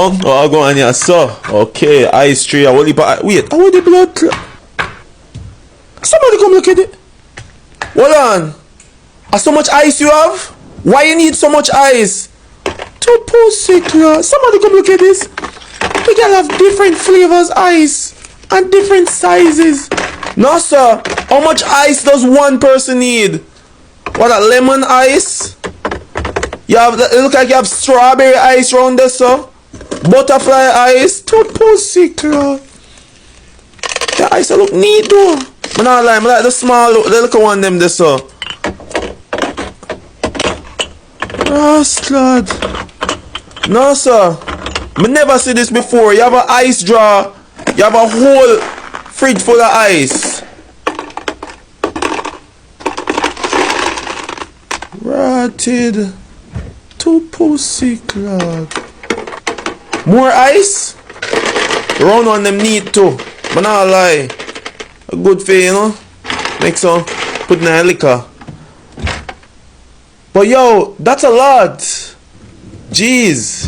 long? Oh, I'll go on here, so. Okay, ice tree. I will leave. Wait, I want the blood. Somebody come look at it. Hold on. So much ice you have? Why you need so much ice? To pussy class. Somebody come look at this. We can have different flavors ice and different sizes. No, sir. How much ice does one person need? What, a lemon ice? You have, it look like you have strawberry ice around there, sir. Butterfly ice. To pussy class. The ice look neat though. I'm not lying. I like the small, the little one them there, sir. Bastard. No, sir. I never see this before. You have an ice jar. You have a whole fridge full of ice. Rotted. To pussy clog. More ice? Round on them neat too. But not lie. A good for you know. Make some. Put in a liquor. But yo, that's a lot. Jeez.